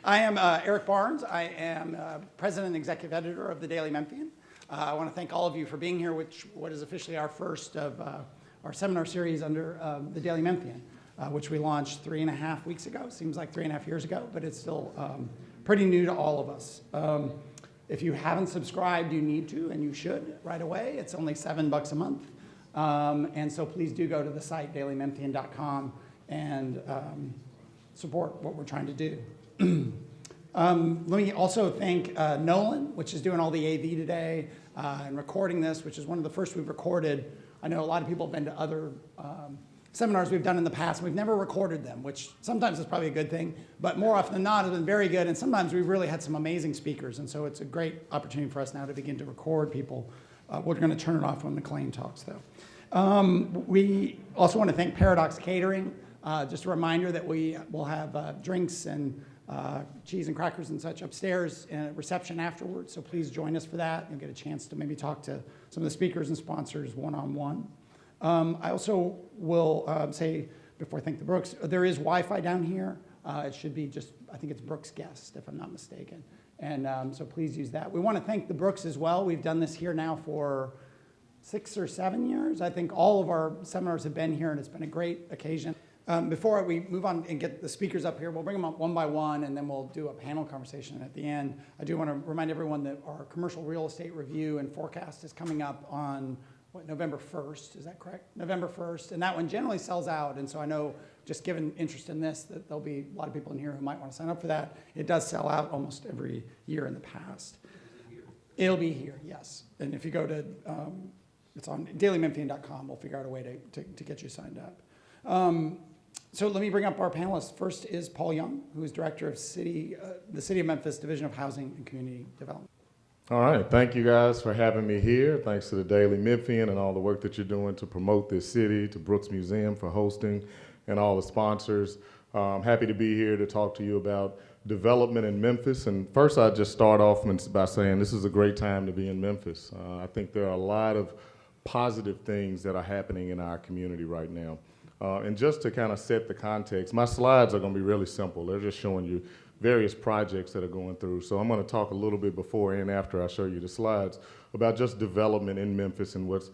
I am Eric Barnes. I am president and executive editor of the Daily Memphian. I want to thank all of you for being here, what is officially our first of our seminar series under the Daily Memphian, which we launched 3.5 weeks ago. Seems like 3.5 years ago, but it's still pretty new to all of us. If you haven't subscribed, you need to, and you should right away. It's only $7 a month. And so please do go to the site, dailymemphian.com, and support what we're trying to do. Let me also thank Nolan, which is doing all the AV today, and recording this, which is one of the first we've recorded. I know a lot of people have been to other seminars we've done in the past, and we've never recorded them, which sometimes is probably a good thing, but more often than not, it's been very good, and sometimes we've really had some amazing speakers, and so it's a great opportunity for us now to begin to record people. We're going to turn it off when McLean talks, though. We also want to thank Paradox Catering. Just a reminder that we will have drinks and cheese and crackers and such upstairs and a reception afterwards, so please join us for that. You'll get a chance to maybe talk to some of the speakers and sponsors one-on-one. I also will say, before I thank the Brooks, there is Wi-Fi down here. It should be just, I think it's Brooks Guest, if I'm not mistaken. And so please use that. We want to thank the Brooks as well. We've done this here now for 6 or 7 years. I think all of our seminars have been here, and it's been a great occasion. Before we move on and get the speakers up here, we'll bring them up one by one, and then we'll do a panel conversation at the end. I do want to remind everyone that our commercial real estate review and forecast is coming up on November 1st, is that correct? November 1st, and that one generally sells out, and so I know, just given interest in this, that there'll be a lot of people in here who might want to sign up for that. It does sell out almost every year in the past. It'll be here, yes. And if you go to, it's on dailymemphian.com, we'll figure out a way to get you signed up. So let me bring up our panelists. First is Paul Young, who is director of the City of Memphis Division of Housing and Community Development. All right, thank you guys for having me here. Thanks to the Daily Memphian and all the work that you're doing to promote this city, to Brooks Museum for hosting, and all the sponsors. I'm happy to be here to talk to you about development in Memphis. And first, I'll just start off by saying this is a great time to be in Memphis. I think there are a lot of positive things that are happening in our community right now. And just to kind of set the context, my slides are going to be really simple. They're just showing you various projects that are going through. So I'm going to talk a little bit before and after I show you the slides about just development in Memphis and what's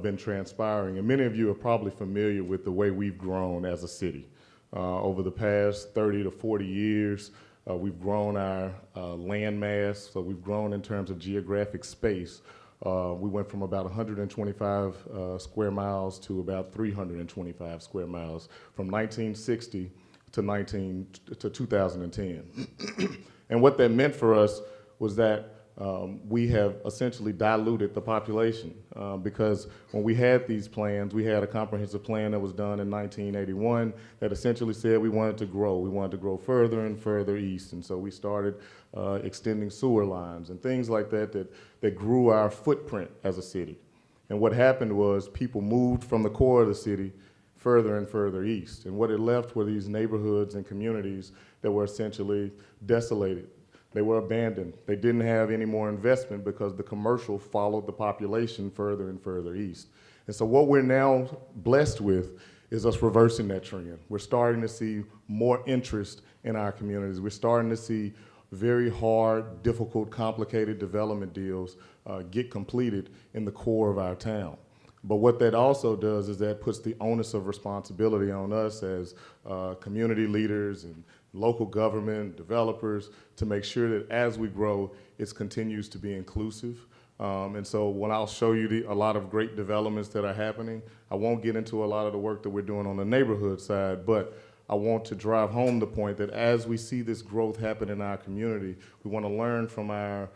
been transpiring. And many of you are probably familiar with the way we've grown as a city. Over the past 30 to 40 years, we've grown our land mass, so we've grown in terms of geographic space. We went from about 125 square miles to about 325 square miles from 1960 to 2010. And what that meant for us was that we have essentially diluted the population because when we had these plans, we had a comprehensive plan that was done in 1981 that essentially said we wanted to grow. We wanted to grow further and further east. And so we started extending sewer lines and things like that grew our footprint as a city. And what happened was people moved from the core of the city further and further east. And what it left were these neighborhoods and communities that were essentially desolated. They were abandoned. They didn't have any more investment because the commercial followed the population further and further east. And so what we're now blessed with is us reversing that trend. We're starting to see more interest in our communities. We're starting to see very hard, difficult, complicated development deals get completed in the core of our town. But what that also does is that puts the onus of responsibility on us as community leaders and local government, developers, to make sure that as we grow, it continues to be inclusive. And so when I'll show you a lot of great developments that are happening, I won't get into a lot of the work that we're doing on the neighborhood side, but I want to drive home the point that as we see this growth happen in our community, we want to learn from our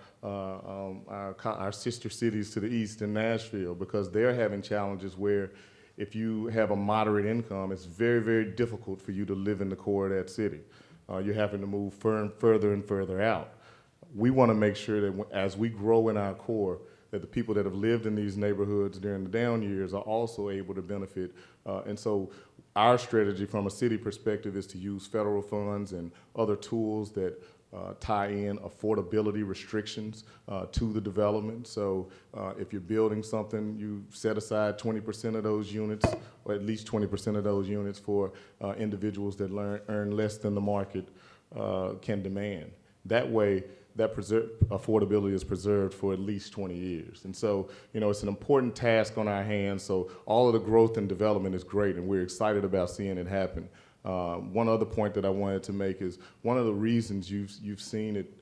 sister cities to the east in Nashville, because they're having challenges where if you have a moderate income, it's very, very difficult for you to live in the core of that city. You're having to move further and further out. We want to make sure that as we grow in our core, that the people that have lived in these neighborhoods during the down years are also able to benefit. And so our strategy from a city perspective is to use federal funds and other tools that tie in affordability restrictions to the development. So if you're building something, you set aside 20% of those units, or at least 20% of those units for individuals that earn less than the market can demand. That way, that affordability is preserved for at least 20 years. And so, it's an important task on our hands. So all of the growth and development is great, and we're excited about seeing it happen. One other point that I wanted to make is one of the reasons you've seen it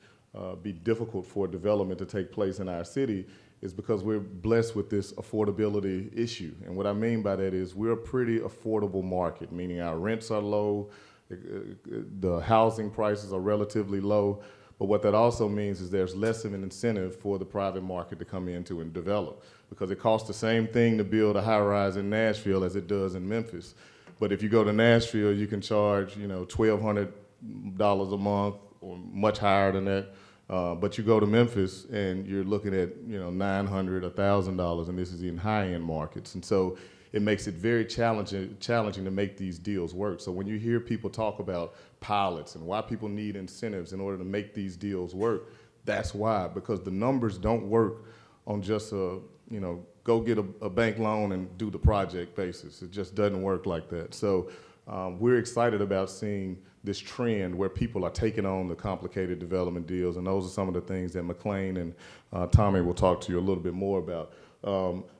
be difficult for development to take place in our city is because we're blessed with this affordability issue. And what I mean by that is we're a pretty affordable market, meaning our rents are low, the housing prices are relatively low, but what that also means is there's less of an incentive for the private market to come into and develop, because it costs the same thing to build a high-rise in Nashville as it does in Memphis. But if you go to Nashville, you can charge, $1,200 a month or much higher than that. But you go to Memphis and you're looking at, $900, $1,000, and this is in high-end markets. And so it makes it very challenging to make these deals work. So when you hear people talk about pilots and why people need incentives in order to make these deals work, that's why, because the numbers don't work on just a, go get a bank loan and do the project basis. It just doesn't work like that. So we're excited about seeing this trend where people are taking on the complicated development deals, and those are some of the things that McLean and Tommy will talk to you a little bit more about.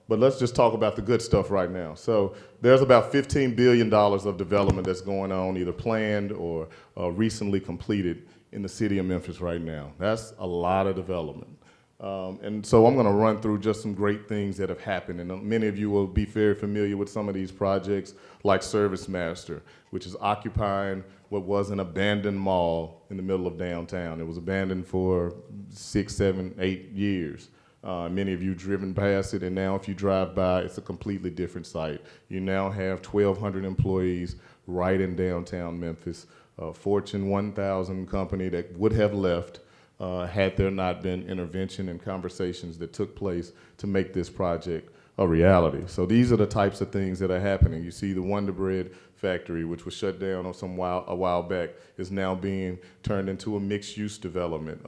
But let's just talk about the good stuff right now. So there's about $15 billion of development that's going on, either planned or recently completed in the city of Memphis right now. That's a lot of development. And so I'm going to run through just some great things that have happened. And many of you will be very familiar with some of these projects, like Service Master, which is occupying what was an abandoned mall in the middle of downtown. It was abandoned for 6, 7, 8 years. Many of you driven past it, and now if you drive by, it's a completely different site. You now have 1,200 employees right in downtown Memphis, a Fortune 1000 company that would have left had there not been intervention and conversations that took place to make this project a reality. So these are the types of things that are happening. You see the Wonder Bread factory, which was shut down a while back, is now being turned into a mixed-use development.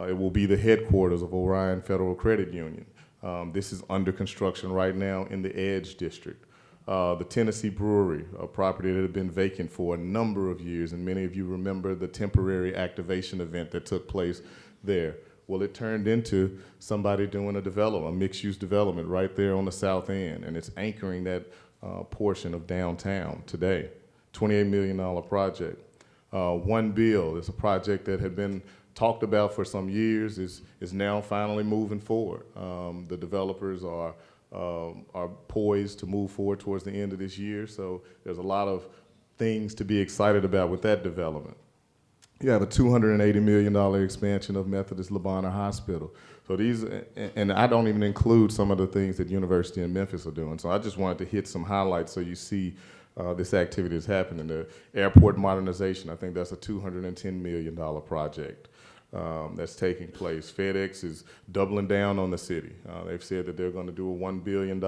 It will be the headquarters of Orion Federal Credit Union. This is under construction right now in the Edge District. The Tennessee Brewery, a property that had been vacant for a number of years, and many of you remember the temporary activation event that took place there. Well, it turned into somebody doing a mixed-use development right there on the south end, and it's anchoring that portion of downtown today. $28 million project. One Bill is a project that had been talked about for some years, is now finally moving forward. The developers are poised to move forward towards the end of this year, so there's a lot of things to be excited about with that development. You have a $280 million expansion of Methodist Labana Hospital. So these, and I don't even include some of the things that University and Memphis are doing. So I just wanted to hit some highlights so you see this activity is happening. The airport modernization, I think that's a $210 million project that's taking place. FedEx is doubling down on the city. They've said that they're going to do a $1 billion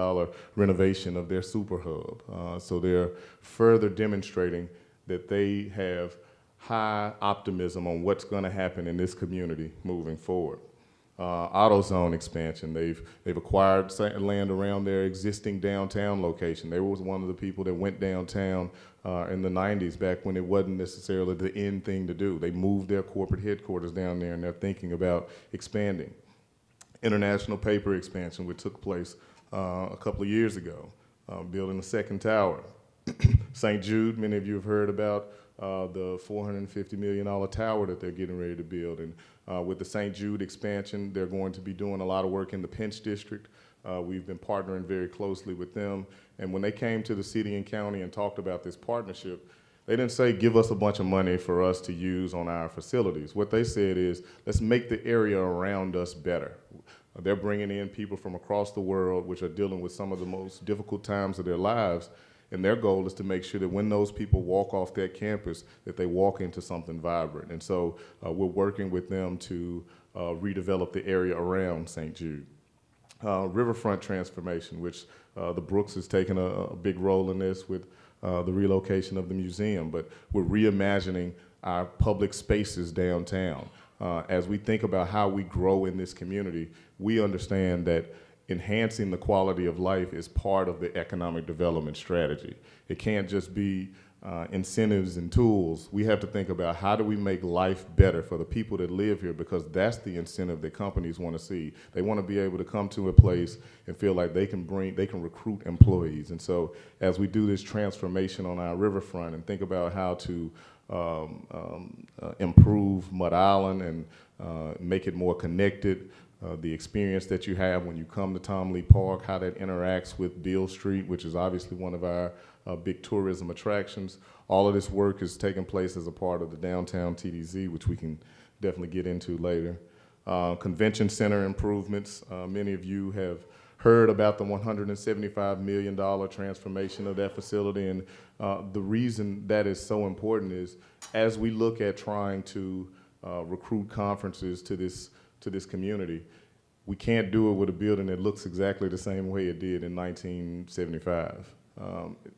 renovation of their super hub. So they're further demonstrating that they have high optimism on what's going to happen in this community moving forward. AutoZone expansion, they've acquired land around their existing downtown location. They was one of the people that went downtown in the 90s, back when it wasn't necessarily the end thing to do. They moved their corporate headquarters down there, and they're thinking about expanding. International Paper expansion, which took place a couple of years ago, building the second tower. St. Jude, many of you have heard about the $450 million tower that they're getting ready to build. And with the St. Jude expansion, they're going to be doing a lot of work in the Pinch District. We've been partnering very closely with them. And when they came to the city and county and talked about this partnership, they didn't say, give us a bunch of money for us to use on our facilities. What they said is, let's make the area around us better. They're bringing in people from across the world, which are dealing with some of the most difficult times of their lives. And their goal is to make sure that when those people walk off that campus, that they walk into something vibrant. And so we're working with them to redevelop the area around St. Jude. Riverfront transformation, which the Brooks has taken a big role in this with the relocation of the museum, but we're reimagining our public spaces downtown. As we think about how we grow in this community, we understand that enhancing the quality of life is part of the economic development strategy. It can't just be incentives and tools. We have to think about how do we make life better for the people that live here, because that's the incentive that companies want to see. They want to be able to come to a place and feel like they can recruit employees. And so as we do this transformation on our riverfront and think about how to improve Mud Island and make it more connected, the experience that you have when you come to Tom Lee Park, how that interacts with Beale Street, which is obviously one of our big tourism attractions. All of this work is taking place as a part of the downtown TDZ, which we can definitely get into later. Convention center improvements. Many of you have heard about the $175 million transformation of that facility, and the reason that is so important is as we look at trying to recruit conferences to this community, we can't do it with a building that looks exactly the same way it did in 1975.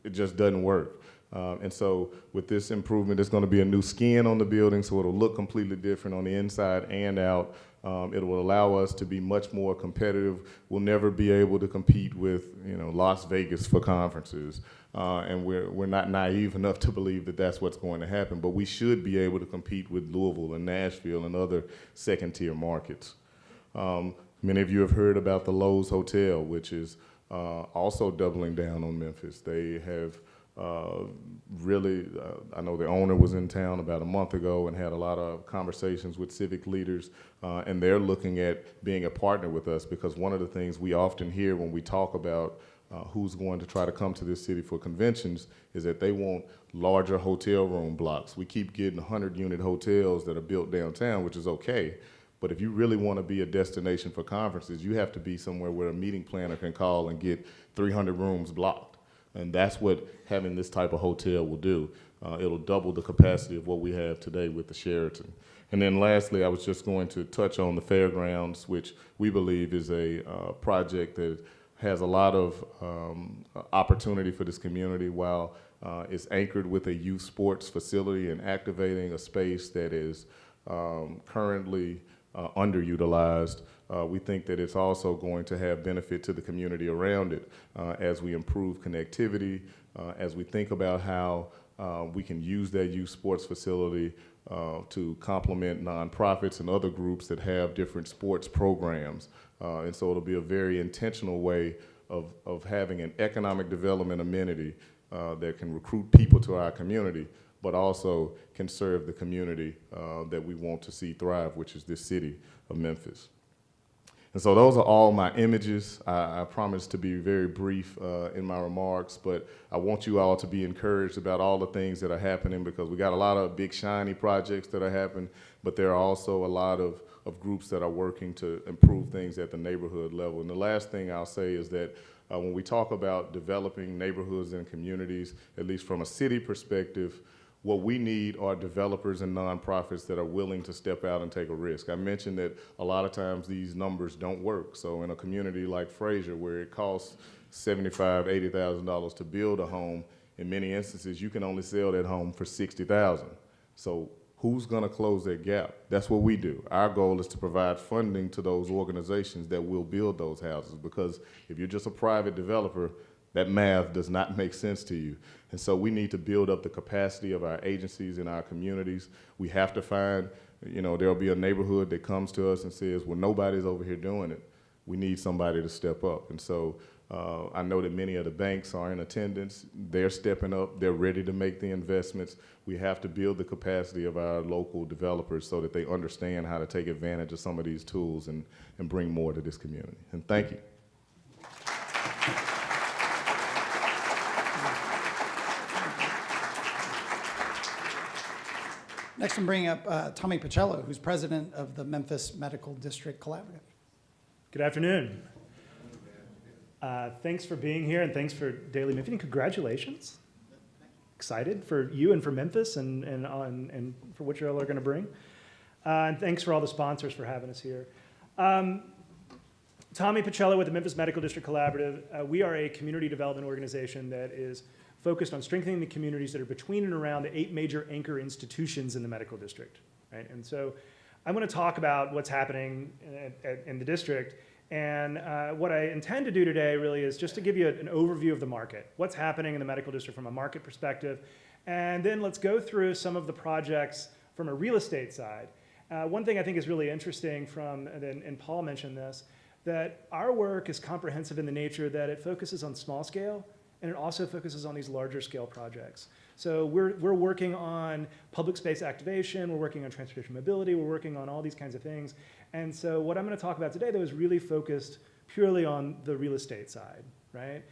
It just doesn't work. And so with this improvement, there's going to be a new skin on the building, so it'll look completely different on the inside and out. It will allow us to be much more competitive. We'll never be able to compete with, Las Vegas for conferences. And we're not naive enough to believe that that's what's going to happen, but we should be able to compete with Louisville and Nashville and other second-tier markets. Many of you have heard about the Lowe's Hotel, which is also doubling down on Memphis. They have really, I know the owner was in town about a month ago and had a lot of conversations with civic leaders, and they're looking at being a partner with us, because one of the things we often hear when we talk about who's going to try to come to this city for conventions is that they want larger hotel room blocks. We keep getting 100-unit hotels that are built downtown, which is okay. But if you really want to be a destination for conferences, you have to be somewhere where a meeting planner can call and get 300 rooms blocked. And that's what having this type of hotel will do. It'll double the capacity of what we have today with the Sheraton. And then lastly, I was just going to touch on the fairgrounds, which we believe is a project that has a lot of opportunity for this community, while it's anchored with a youth sports facility and activating a space that is currently underutilized. We think that it's also going to have benefit to the community around it as we improve connectivity, as we think about how we can use that youth sports facility to complement nonprofits and other groups that have different sports programs. And so it'll be a very intentional way of having an economic development amenity that can recruit people to our community, but also can serve the community that we want to see thrive, which is this city of Memphis. And so those are all my images. I promise to be very brief in my remarks, but I want you all to be encouraged about all the things that are happening, because we got a lot of big shiny projects that are happening, but there are also a lot of groups that are working to improve things at the neighborhood level. And the last thing I'll say is that when we talk about developing neighborhoods and communities, at least from a city perspective, what we need are developers and nonprofits that are willing to step out and take a risk. I mentioned that a lot of times these numbers don't work. So in a community like Fraser, where it costs $75,000, $80,000 to build a home, in many instances you can only sell that home for $60,000. So who's gonna close that gap? That's what we do. Our goal is to provide funding to those organizations that will build those houses, because if you're just a private developer, that math does not make sense to you. And so we need to build up the capacity of our agencies in our communities. We have to find, there'll be a neighborhood that comes to us and says, well, nobody's over here doing it. We need somebody to step up. And so I know that many of the banks are in attendance. They're stepping up. They're ready to make the investments. We have to build the capacity of our local developers so that they understand how to take advantage of some of these tools and bring more to this community. And thank you. Next, I'm bringing up Tommy Pacello, who's president of the Memphis Medical District Collaborative. Good afternoon. Thanks for being here, and thanks for Daily Memphian. Congratulations. Excited for you and for Memphis and for what you all are going to bring. And thanks for all the sponsors for having us here. Tommy Pacello with the Memphis Medical District Collaborative. We are a community development organization that is focused on strengthening the communities that are between and around the 8 major anchor institutions in the medical district. Right? And so I'm going to talk about what's happening in the district, And what I intend to do today really is just to give you an overview of the market, what's happening in the medical district from a market perspective, and then let's go through some of the projects from a real estate side. One thing I think is really interesting and Paul mentioned this, that our work is comprehensive in the nature that it focuses on small scale, and it also focuses on these larger scale projects. So we're working on public space activation, we're working on transportation mobility, we're working on all these kinds of things. And so what I'm going to talk about today, though, is really focused purely on the real estate side, right?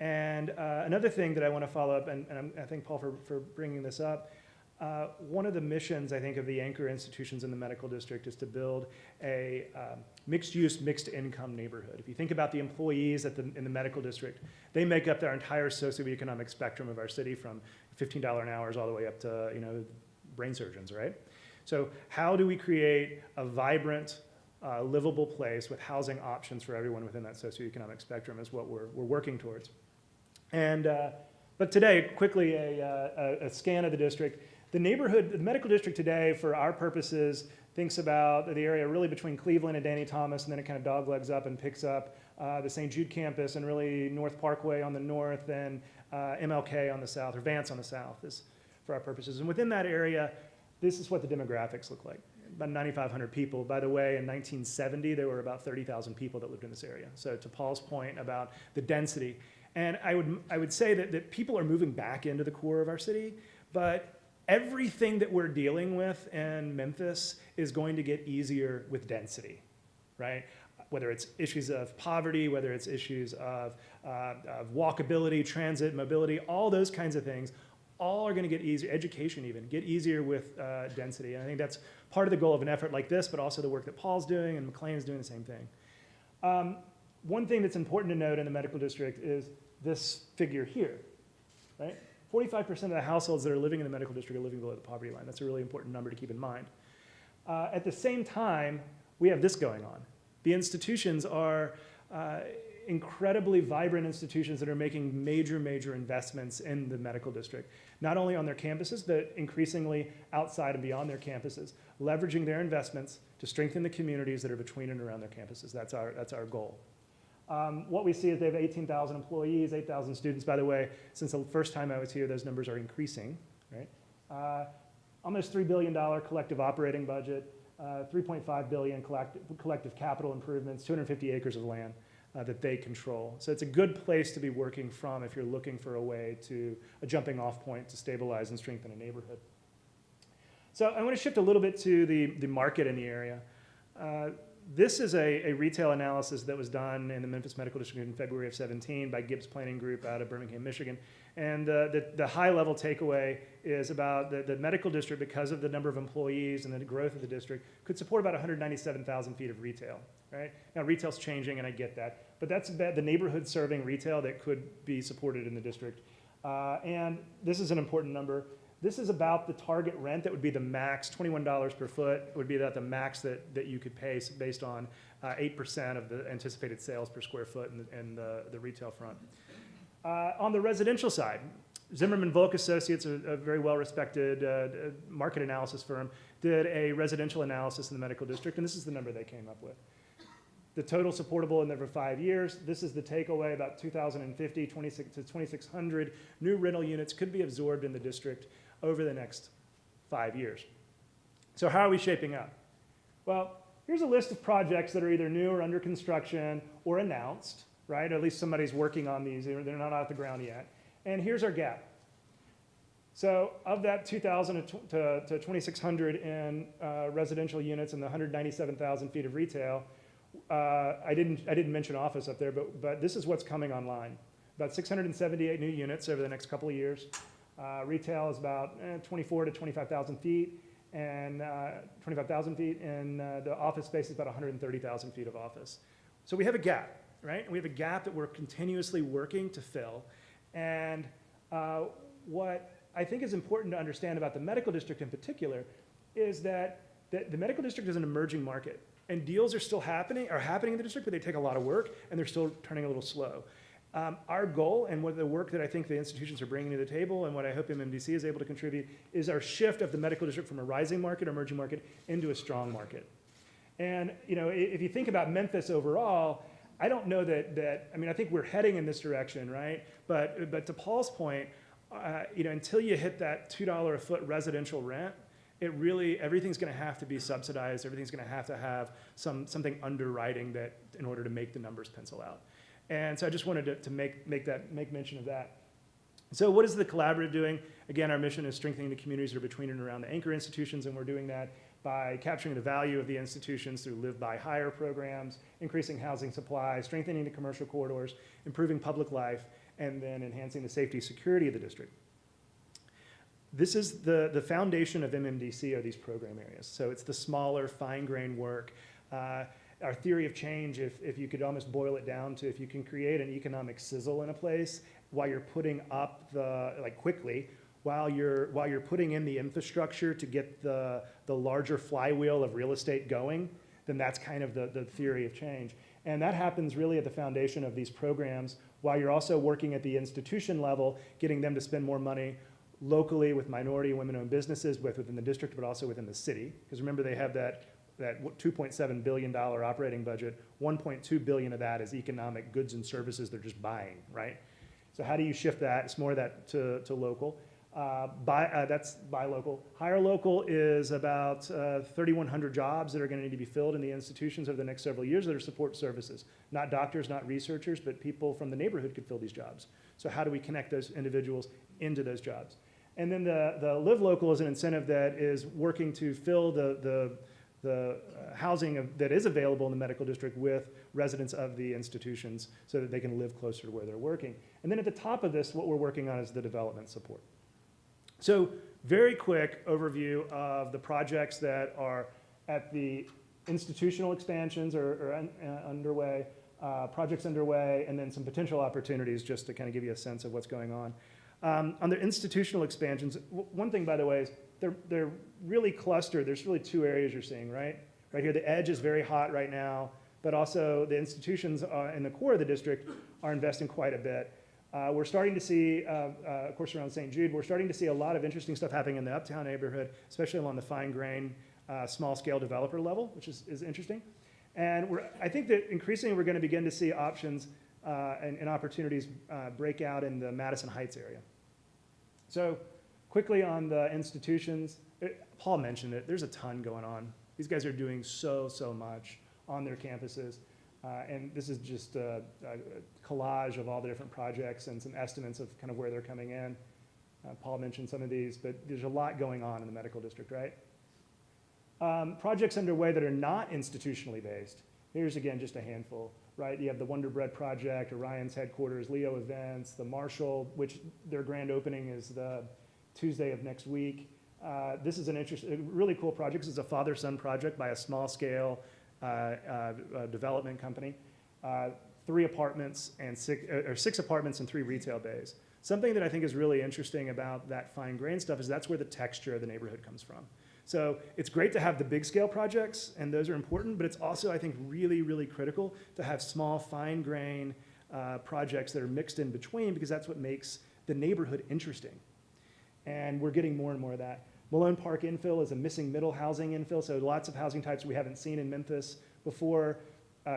And another thing that I want to follow up, and I thank Paul for bringing this up, one of the missions, I think, of the anchor institutions in the medical district is to build a mixed-use, mixed-income neighborhood. If you think about the employees in the medical district, they make up their entire socioeconomic spectrum of our city, from $15 an hour all the way up to brain surgeons, right? So how do we create a vibrant, livable place with housing options for everyone within that socioeconomic spectrum is what we're working towards. And but today, quickly, a scan of the district. The medical district today, for our purposes, thinks about the area really between Cleveland and Danny Thomas, and then it kind of doglegs up and picks up the St. Jude campus and really North Parkway on the north and MLK on the south, or Vance on the south, is for our purposes. And within that area, this is what the demographics look like. About 9,500 people. By the way, in 1970, there were about 30,000 people that lived in this area. So to Paul's point about the density, and I would say that people are moving back into the core of our city, but everything that we're dealing with in Memphis is going to get easier with density, right? Whether it's issues of poverty, whether it's issues of walkability, transit, mobility, all those kinds of things, all are going to get easier, education even, get easier with density. And I think that's part of the goal of an effort like this, but also the work that Paul's doing and McLean's doing the same thing. One thing that's important to note in the medical district is this figure here, right? 45% of the households that are living in the medical district are living below the poverty line. That's a really important number to keep in mind. At the same time, we have this going on. The institutions are incredibly vibrant institutions that are making major, major investments in the medical district, not only on their campuses, but increasingly outside and beyond their campuses, leveraging their investments to strengthen the communities that are between and around their campuses. That's our goal. What we see is they have 18,000 employees, 8,000 students. By the way, since the first time I was here, those numbers are increasing, right? Almost $3 billion collective operating budget, $3.5 billion collective capital improvements, 250 acres of land that they control. So it's a good place to be working from if you're looking for a jumping off point to stabilize and strengthen a neighborhood. So I want to shift a little bit to the market in the area. This is a retail analysis that was done in the Memphis Medical District in February of 17 by Gibbs Planning Group out of Birmingham, Michigan. And the high-level takeaway is about the medical district, because of the number of employees and the growth of the district, could support about 197,000 feet of retail. Right? Now, retail's changing, and I get that. But that's about the neighborhood serving retail that could be supported in the district. And this is an important number. This is about the target rent that would be the max, $21 per foot would be the max that you could pay based on 8% of the anticipated sales per square foot in the retail front. On the residential side, Zimmerman Volk Associates, a very well-respected market analysis firm, did a residential analysis in the medical district, and this is the number they came up with. The total supportable in there for 5 years. This is the takeaway, about 2,050 to 2,600 new rental units could be absorbed in the district over the next 5 years. So how are we shaping up? Well, here's a list of projects that are either new or under construction or announced, right? Or at least somebody's working on these. They're not off the ground yet. And here's our gap. So of that 2,000 to 2,600 in residential units and the 197,000 feet of retail, I didn't mention office up there, but this is what's coming online. About 678 new units over the next couple of years. Retail is about 24 to 25,000 feet, and 25,000 feet, and the office space is about 130,000 feet of office. So we have a gap, right? And we have a gap that we're continuously working to fill. And what I think is important to understand about the medical district in particular is that the medical district is an emerging market. And deals are still happening in the district, but they take a lot of work, and they're still turning a little slow. Our goal, and what the work that I think the institutions are bringing to the table, and what I hope MMDC is able to contribute, is our shift of the medical district from a rising market, emerging market, into a strong market. And if you think about Memphis overall, I don't know that, I mean, I think we're heading in this direction, right? But to Paul's point, until you hit that $2 a foot residential rent, everything's gonna have to be subsidized, everything's gonna have to have something underwriting that in order to make the numbers pencil out. And so I just wanted to make mention of that. So what is the collaborative doing? Again, our mission is strengthening the communities that are between and around the anchor institutions, and we're doing that by capturing the value of the institutions through live, buy, hire programs, increasing housing supply, strengthening the commercial corridors, improving public life, and then enhancing the safety security of the district. This is the foundation of MMDC are these program areas. So it's the smaller, fine-grained work. Our theory of change, if you could almost boil it down to if you can create an economic sizzle in a place while you're putting up quickly, while you're putting in the infrastructure to get the larger flywheel of real estate going, then that's kind of the theory of change. And that happens really at the foundation of these programs while you're also working at the institution level, getting them to spend more money locally with minority and women-owned businesses, both within the district but also within the city. Because remember, they have that $2.7 billion operating budget. 1.2 billion of that is economic goods and services they're just buying, right? So how do you shift that? It's more of that to local. That's buy local. Hire local is about 3,100 jobs that are going to need to be filled in the institutions over the next several years that are support services. Not doctors, not researchers, but people from the neighborhood could fill these jobs. So how do we connect those individuals into those jobs? And then the live local is an incentive that is working to fill the housing that is available in the medical district with residents of the institutions so that they can live closer to where they're working. And then at the top of this, what we're working on is the development support. So very quick overview of the projects that are at the institutional expansions or underway, projects underway, and then some potential opportunities just to kind of give you a sense of what's going on. On the institutional expansions, one thing, by the way, is they're really clustered. There's really two areas you're seeing, right? Right here, the edge is very hot right now, but also the institutions in the core of the district are investing quite a bit. We're starting to see, of course, around St. Jude, we're starting to see a lot of interesting stuff happening in the uptown neighborhood, especially along the fine-grained, small-scale developer level, which is interesting. And I think that increasingly we're going to begin to see options and opportunities break out in the Madison Heights area. So quickly on the institutions, Paul mentioned it, there's a ton going on. These guys are doing so much on their campuses. And this is just a collage of all the different projects and some estimates of kind of where they're coming in. Paul mentioned some of these, but there's a lot going on in the medical district, right? Projects underway that are not institutionally based. Here's, again, just a handful, right? You have the Wonder Bread Project, Orion's headquarters, Leo Events, the Marshall, which their grand opening is the Tuesday of next week. This is a really cool project. This is a father-son project by a small-scale development company. 3 apartments and 6 apartments and 3 retail bays. Something that I think is really interesting about that fine-grained stuff is that's where the texture of the neighborhood comes from. So it's great to have the big-scale projects, and those are important, but it's also, I think, really critical to have small, fine-grained projects that are mixed in between, because that's what makes the neighborhood interesting. And we're getting more and more of that. Malone Park infill is a missing middle housing infill, so lots of housing types we haven't seen in Memphis before.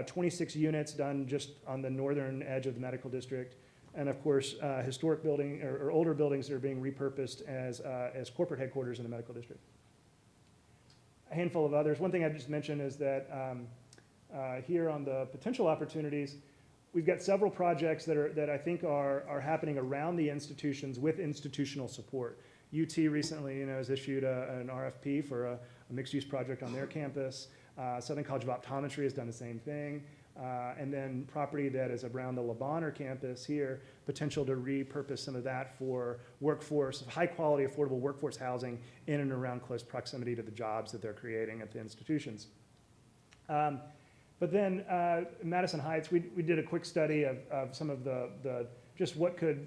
26 units done just on the northern edge of the medical district. And of course, historic building or older buildings that are being repurposed as corporate headquarters in the medical district. A handful of others. One thing I just mentioned is that here on the potential opportunities, we've got several projects that I think are happening around the institutions with institutional support. UT recently, has issued an RFP for a mixed-use project on their campus. Southern College of Optometry has done the same thing. And then property that is around the Le Bonheur campus here, potential to repurpose some of that for workforce, high-quality, affordable workforce housing in and around close proximity to the jobs that they're creating at the institutions. But then Madison Heights, we did a quick study of some of the just what could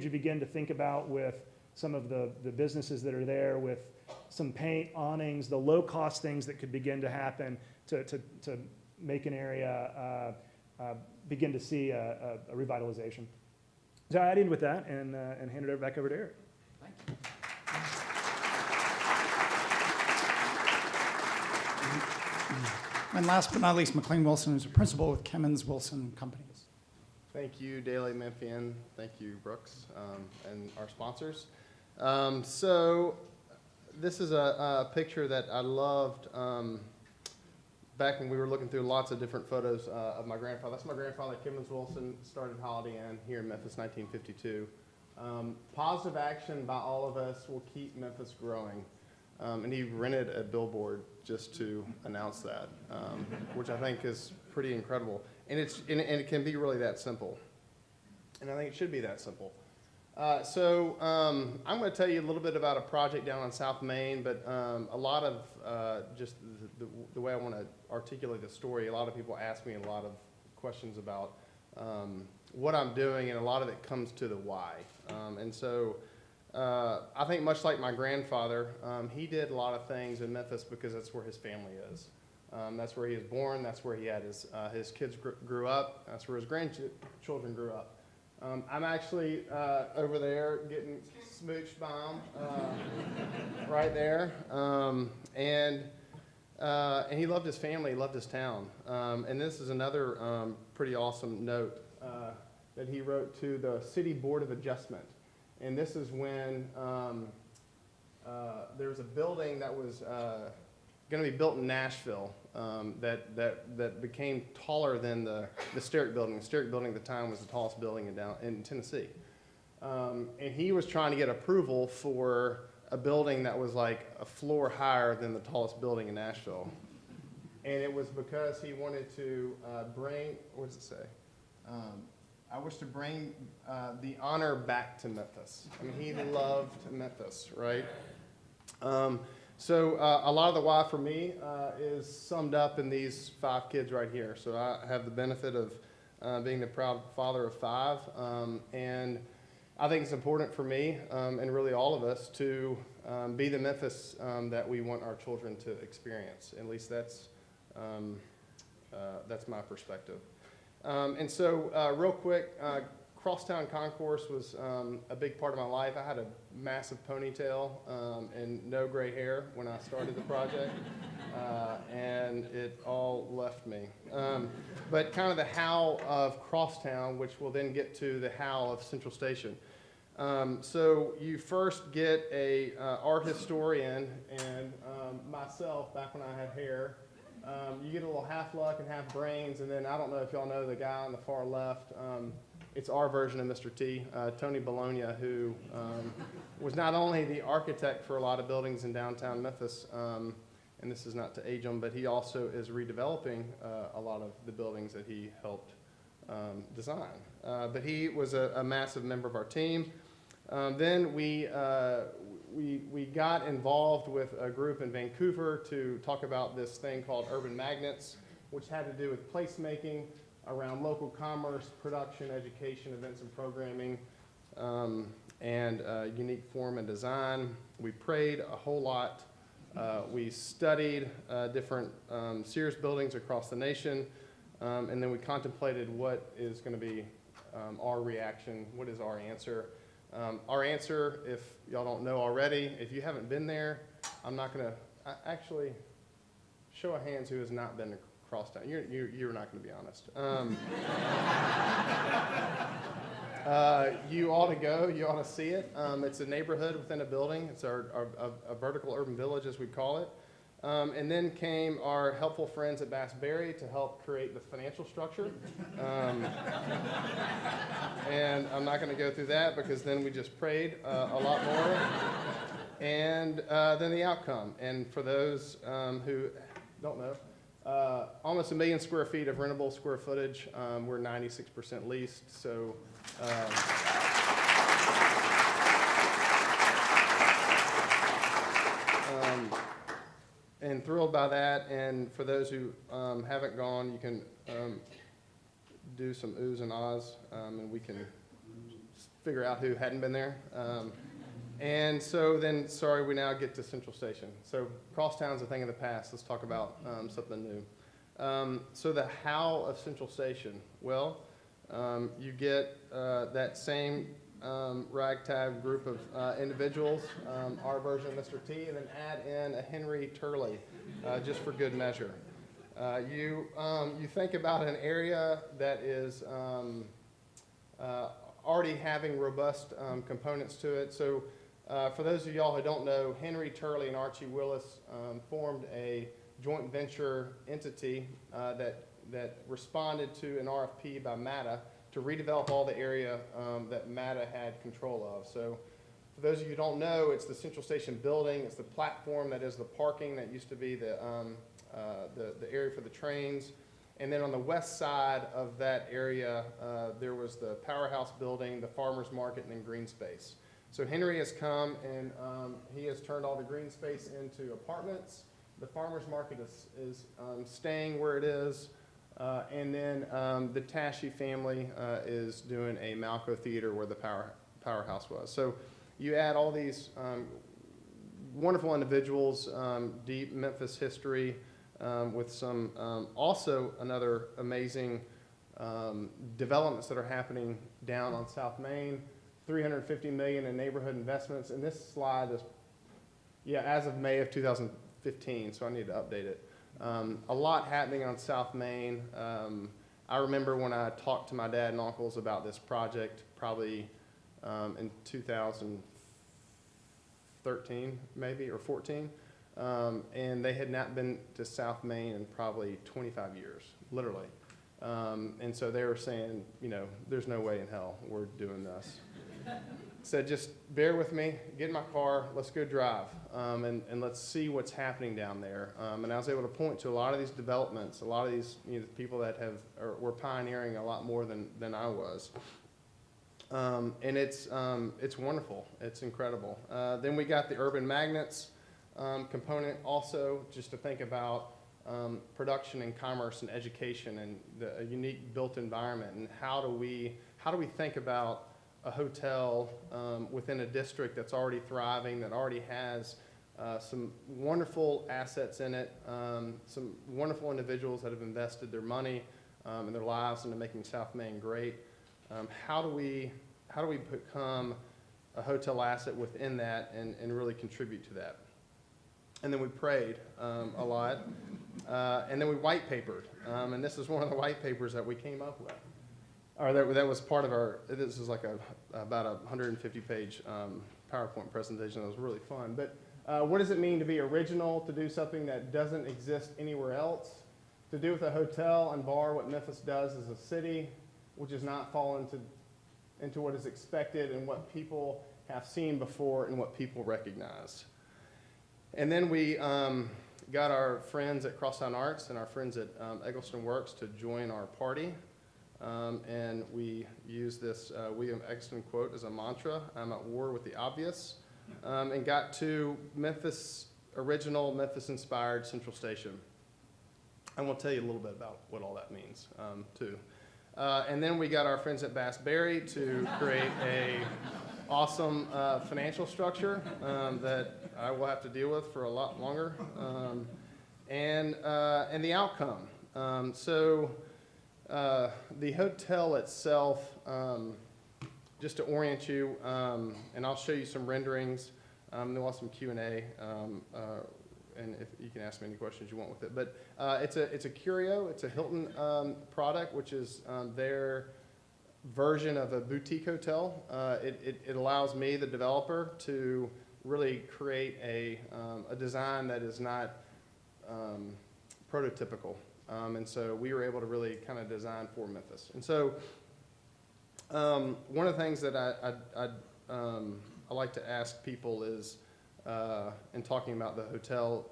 you begin to think about with some of the businesses that are there, with some paint, awnings, the low-cost things that could begin to happen to make an area begin to see a revitalization. So I'd end with that and hand it back over to Eric. Thank you. And last but not least, McLean Wilson, who's a principal with Kemmons Wilson Companies. Thank you, Daily Memphian. Thank you, Brooks, and our sponsors. So this is a picture that I loved back when we were looking through lots of different photos of my grandfather. That's my grandfather, Kemmons Wilson, started Holiday Inn here in Memphis, 1952. Positive action by all of us will keep Memphis growing. And he rented a billboard just to announce that, which I think is pretty incredible. And it can be really that simple. And I think it should be that simple. So I'm going to tell you a little bit about a project down on South Main, but a lot of just the way I want to articulate the story, a lot of people ask me a lot of questions about what I'm doing, and a lot of it comes to the why. And so I think much like my grandfather, he did a lot of things in Memphis because that's where his family is. That's where he was born. That's where he had his kids grew up. That's where his grandchildren grew up. I'm actually over there getting smooched by him right there. And he loved his family. He loved his town. And this is another pretty awesome note that he wrote to the City Board of Adjustment. And this is when there was a building that was going to be built in Nashville that became taller than the Sterrick building. The Sterrick building at the time was the tallest building in Tennessee. And he was trying to get approval for a building that was like a floor higher than the tallest building in Nashville. And it was because he wanted to bring, what does it say? I wish to bring the honor back to Memphis. I mean, he loved Memphis, right? So a lot of the why for me is summed up in these 5 kids right here. So I have the benefit of being the proud father of 5. And I think it's important for me and really all of us to be the Memphis that we want our children to experience. At least that's my perspective. And so real quick, Crosstown Concourse was a big part of my life. I had a massive ponytail and no gray hair when I started the project, and it all left me. But kind of the how of Crosstown, which will then get to the how of Central Station. So you first get a art historian and myself back when I had hair. You get a little half luck and half brains, and then I don't know if y'all know the guy on the far left. It's our version of Mr. T, Tony Bologna, who was not only the architect for a lot of buildings in downtown Memphis, and this is not to age him, but he also is redeveloping a lot of the buildings that he helped design. But he was a massive member of our team. Then we got involved with a group in Vancouver to talk about this thing called Urban Magnets, which had to do with placemaking around local commerce, production, education, events and programming, and unique form and design. We prayed a whole lot. We studied different Sears buildings across the nation, and then we contemplated what is going to be our reaction, what is our answer. Our answer, if y'all don't know already, if you haven't been there, I'm not going to, actually, show of hands who has not been to Crosstown. You're not going to be honest. You ought to go. You ought to see it. It's a neighborhood within a building. It's a vertical urban village, as we call it. And then came our helpful friends at Bass Berry to help create the financial structure. And I'm not going to go through that because then we just prayed a lot more. And then the outcome. And for those who don't know, almost 1 million square feet of rentable square footage. We're 96% leased, so and thrilled by that. And for those who haven't gone, you can do some oohs and ahs, and we can figure out who hadn't been there. And so then, sorry, we now get to Central Station. So Crosstown's a thing of the past. Let's talk about something new. So the how of Central Station. Well, you get that same ragtag group of individuals, our version of Mr. T, and then add in a Henry Turley, just for good measure. You think about an area that is already having robust components to it. So for those of y'all who don't know, Henry Turley and Archie Willis formed a joint venture entity that responded to an RFP by MATA to redevelop all the area that MATA had control of. So for those of you who don't know, it's the Central Station building, it's the platform that is the parking that used to be the area for the trains. And then on the west side of that area, there was the powerhouse building, the farmer's market, and then green space. So Henry has come and he has turned all the green space into apartments. The farmer's market is staying where it is. And then the Tashi family is doing a Malco Theater where the powerhouse was. So you add all these wonderful individuals, deep Memphis history, with some also another amazing developments that are happening down on South Main, $350 million in neighborhood investments. And this slide is, as of May of 2015, so I need to update it. A lot happening on South Main. I remember when I talked to my dad and uncles about this project, probably in 2013 maybe, or 14. And they had not been to South Main in probably 25 years, literally. And so they were saying, there's no way in hell we're doing this. So just bear with me, get in my car, let's go drive, and let's see what's happening down there. And I was able to point to a lot of these developments, a lot of these people that were pioneering a lot more than I was. And it's wonderful, it's incredible. Then we got the urban magnets component also, just to think about production and commerce and education and a unique built environment, and how do we think about a hotel within a district that's already thriving, that already has some wonderful assets in it, some wonderful individuals that have invested their money and their lives into making South Main great. How do we become a hotel asset within that and really contribute to that? And then we prayed a lot, and then we white papered, and this is one of the white papers that we came up with. Or that was part of this is like about a 150-page PowerPoint presentation that was really fun. But what does it mean to be original, to do something that doesn't exist anywhere else, to do with a hotel and bar what Memphis does as a city, which is not fall into what is expected and what people have seen before and what people recognize. And then we got our friends at Crosstown Arts and our friends at Eggleston Works to join our party. And we use this William Eggleston quote as a mantra: "I'm at war with the obvious," and got to Memphis, original Memphis-inspired Central Station. And we'll tell you a little bit about what all that means, too. And then we got our friends at Bass Berry to create a awesome financial structure that I will have to deal with for a lot longer, and the outcome. The hotel itself, just to orient you, and I'll show you some renderings, then we'll have some Q&A, and if you can ask me any questions you want with it. But it's a Curio, it's a Hilton product, which is their version of a boutique hotel. It allows me, the developer, to really create a design that is not prototypical. And so we were able to really kind of design for Memphis. And so one of the things that I like to ask people is, in talking about the hotel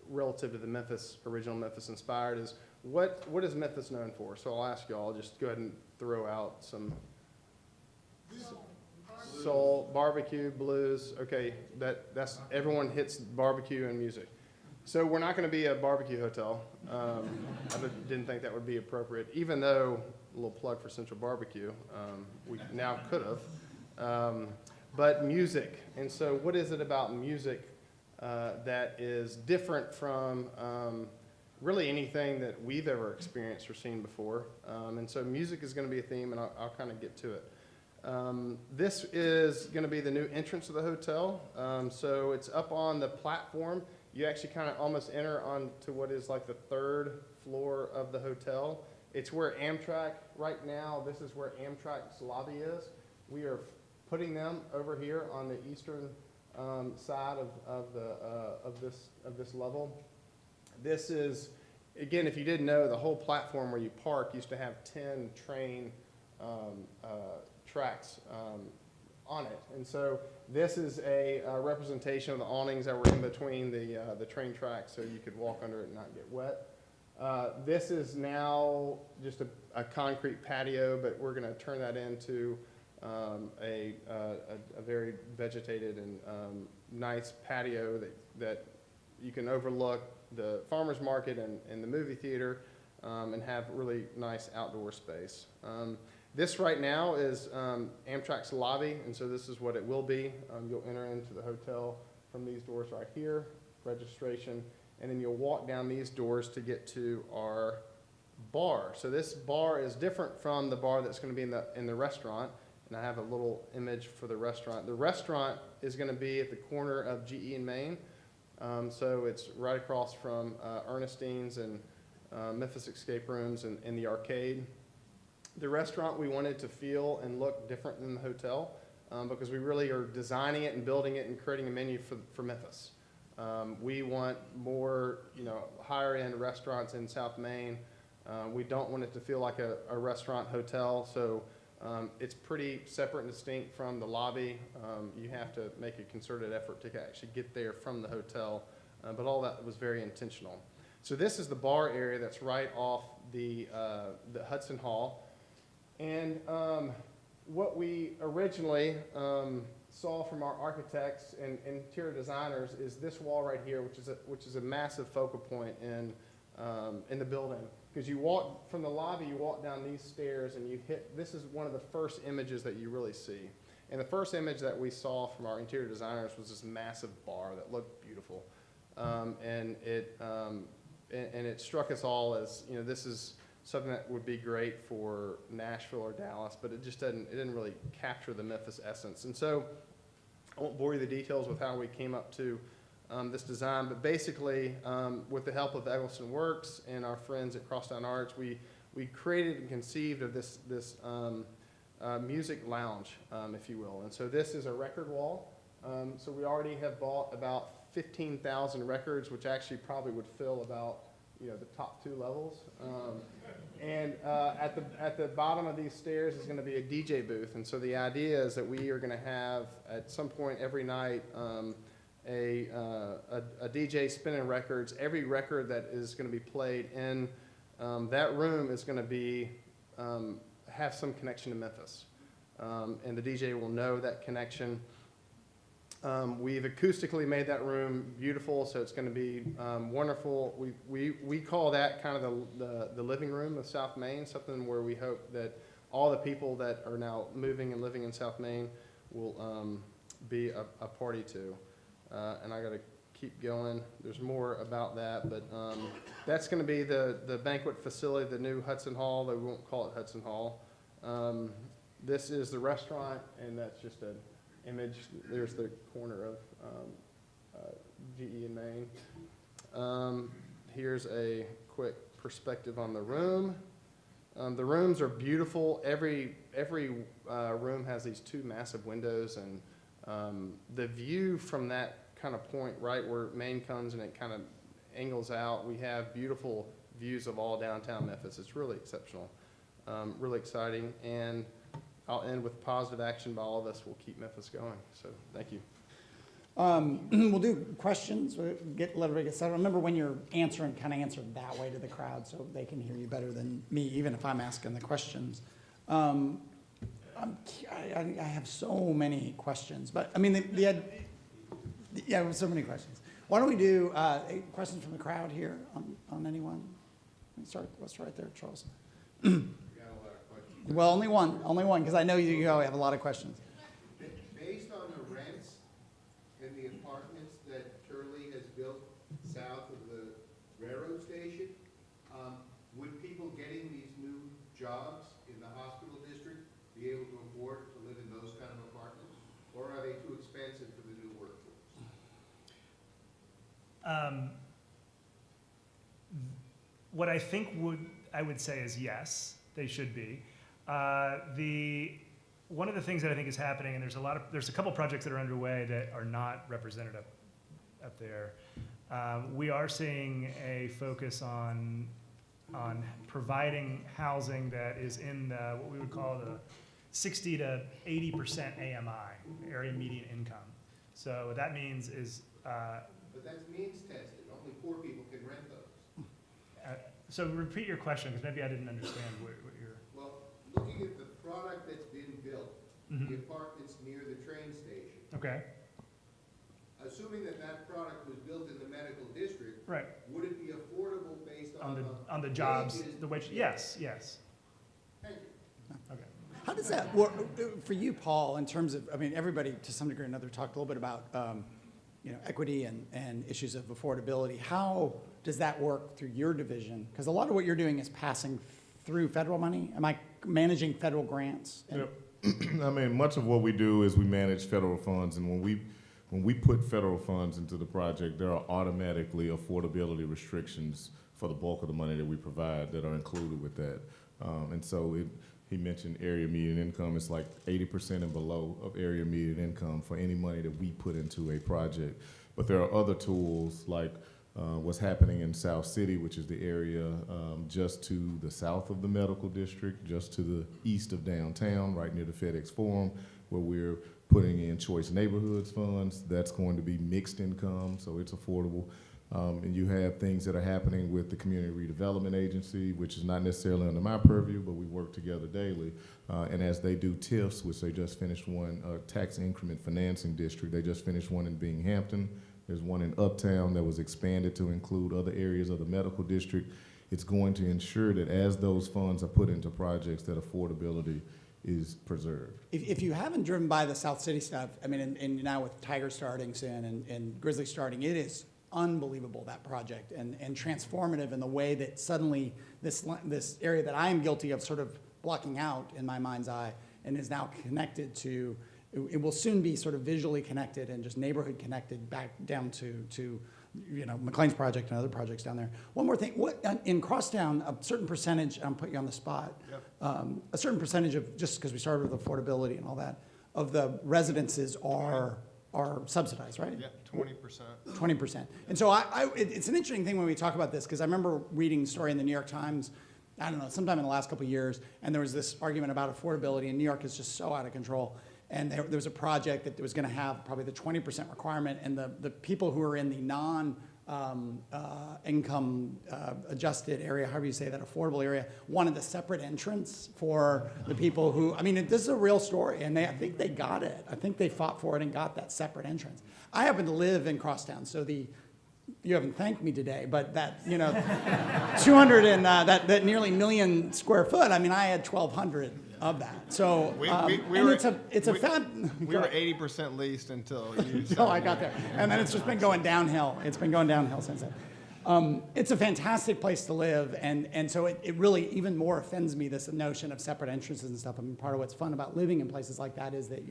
relative to the Memphis, original Memphis inspired, is what is Memphis known for? So I'll ask y'all, just go ahead and throw out some soul, barbecue, blues. Okay, that's everyone hits barbecue and music. So we're not going to be a barbecue hotel. I didn't think that would be appropriate, even though, a little plug for Central Barbecue, we now could have. But music, and so what is it about music that is different from really anything that we've ever experienced or seen before? And so music is going to be a theme, and I'll kind of get to it. This is going to be the new entrance of the hotel. So it's up on the platform. You actually kind of almost enter onto what is like the third floor of the hotel. It's where Amtrak, right now, this is where Amtrak's lobby is. We are putting them over here on the eastern side of this level. This is, again, if you didn't know, the whole platform where you park used to have 10 train tracks on it. And so this is a representation of the awnings that were in between the train tracks so you could walk under it and not get wet. This is now just a concrete patio, but we're going to turn that into a very vegetated and nice patio that you can overlook the farmer's market and the movie theater and have really nice outdoor space. This right now is Amtrak's lobby, and so this is what it will be. You'll enter into the hotel from these doors right here, registration, and then you'll walk down these doors to get to our bar. So this bar is different from the bar that's going to be in the restaurant, and I have a little image for the restaurant. The restaurant is going to be at the corner of GE and Main, so it's right across from Ernestine's and Memphis Escape Rooms and the arcade. The restaurant, we wanted to feel and look different than the hotel because we really are designing it and building it and creating a menu for Memphis. We want more, higher end restaurants in South Main. We don't want it to feel like a restaurant hotel, so it's pretty separate and distinct from the lobby. You have to make a concerted effort to actually get there from the hotel, but all that was very intentional. So this is the bar area that's right off the Hudson Hall. And what we originally saw from our architects and interior designers is this wall right here, which is a massive focal point in the building. Because you walk from the lobby, you walk down these stairs, and you hit. This is one of the first images that you really see. And the first image that we saw from our interior designers was this massive bar that looked beautiful, and it struck us all as this is something that would be great for Nashville or Dallas, but it didn't really capture the Memphis essence. And so I won't bore you the details with how we came up to this design, but basically with the help of Eggleston Works and our friends at Crosstown Arts, we created and conceived of this music lounge, if you will. And so this is a record wall. So we already have bought about 15,000 records, which actually probably would fill about the top 2 levels. And at the bottom of these stairs is going to be a DJ booth. And so the idea is that we are going to have, at some point every night, a DJ spinning records. Every record that is going to be played in that room is going to be have some connection to Memphis. And the DJ will know that connection. We've acoustically made that room beautiful, so it's going to be wonderful. We call that kind of the living room of South Main, something where we hope that all the people that are now moving and living in South Main will be a party to. And I got to keep going. There's more about that, but that's going to be the banquet facility, the new Hudson Hall, though we won't call it Hudson Hall. This is the restaurant, and that's just an image. There's the corner of GE and Main. Here's a quick perspective on the room. The rooms are beautiful. Every room has these 2 massive windows, and the view from that kind of point right where Main comes and it kind of angles out, we have beautiful views of all downtown Memphis. It's really exceptional, really exciting, and I'll end with positive action by all of us. We'll keep Memphis going. So thank you. We'll do questions. Let everybody get settled. Remember, when you're answering, kind of answer that way to the crowd so they can hear you better than me, even if I'm asking the questions. I have so many questions, but I mean, yeah, so many questions. Why don't we do questions from the crowd here on anyone? Let's start right there, Charles. Well, only one, because I know you have a lot of questions. Based on the rents and the apartments that Turley has built south of the railroad station, would people getting these new jobs in the hospital district be able to afford to live in those kind of apartments? Or are they too expensive for the new workforce? what I think I would say is yes, they should be. One of the things that I think is happening, and there's a couple projects that are underway that are not represented up there. We are seeing a focus on providing housing that is in what we would call the 60 to 80% AMI, area median income. So what that means is. But that's means tested. Only poor people can rent those. So repeat your question, because maybe I didn't understand what you're. Well, looking at the product that's been built, Mhm. the apartments near the train station, Okay, assuming that that product was built in the medical district, right. would it be affordable based On the jobs, wages? the wage, yes. Thank you. Okay. How does that work for you, Paul, in terms of, I mean, everybody to some degree or another talked a little bit about, equity and issues of affordability. How does that work through your division? Because a lot of what you're doing is passing through federal money. Am I managing federal grants? And- I mean, much of what we do is we manage federal funds, and when we put federal funds into the project, there are automatically affordability restrictions for the bulk of the money that we provide that are included with that. And so he mentioned area median income. It's like 80% and below of area median income for any money that we put into a project. But there are other tools like what's happening in South City, which is the area just to the south of the medical district, just to the east of downtown, right near the FedEx Forum, where we're putting in choice neighborhoods funds. That's going to be mixed income, so it's affordable. And you have things that are happening with the Community Redevelopment Agency, which is not necessarily under my purview, but we work together daily. And as they do TIFs, which they just finished one, tax increment financing district, they just finished one in Binghamton. There's one in Uptown that was expanded to include other areas of the medical district. It's going to ensure that as those funds are put into projects, that affordability is preserved. If you haven't driven by the South City stuff, I mean, and now with Tiger starting soon and Grizzly starting, it is unbelievable, that project, and transformative in the way that suddenly this area that I am guilty of sort of blocking out in my mind's eye and is now connected to, it will soon be sort of visually connected and just neighborhood connected back down to McLean's project and other projects down there. One more thing, what in Crosstown, a certain percentage, I'm putting you on the spot, a certain percentage of, just because we started with affordability and all that, of the residences are subsidized, right? Yeah, 20%. 20%. And so it's an interesting thing when we talk about this, because I remember reading a story in the New York Times, I don't know, sometime in the last couple of years, and there was this argument about affordability, and New York is just so out of control. And there was a project that was going to have probably the 20% requirement, and the people who are in the non-income adjusted area, however you say that, affordable area, wanted a separate entrance for the people who, I mean, this is a real story, and I think they got it. I think they fought for it and got that separate entrance. I happen to live in Crosstown, so you haven't thanked me today, but that, 200 and that nearly million square foot, I mean, I had 1,200 of that. So, We and were- it's a fab. We were 80% leased until you Until I got there. And then it's just been going downhill. It's been going downhill since then. It's a fantastic place to live, and so it really even more offends me, this notion of separate entrances and stuff. I mean, part of what's fun about living in places like that is that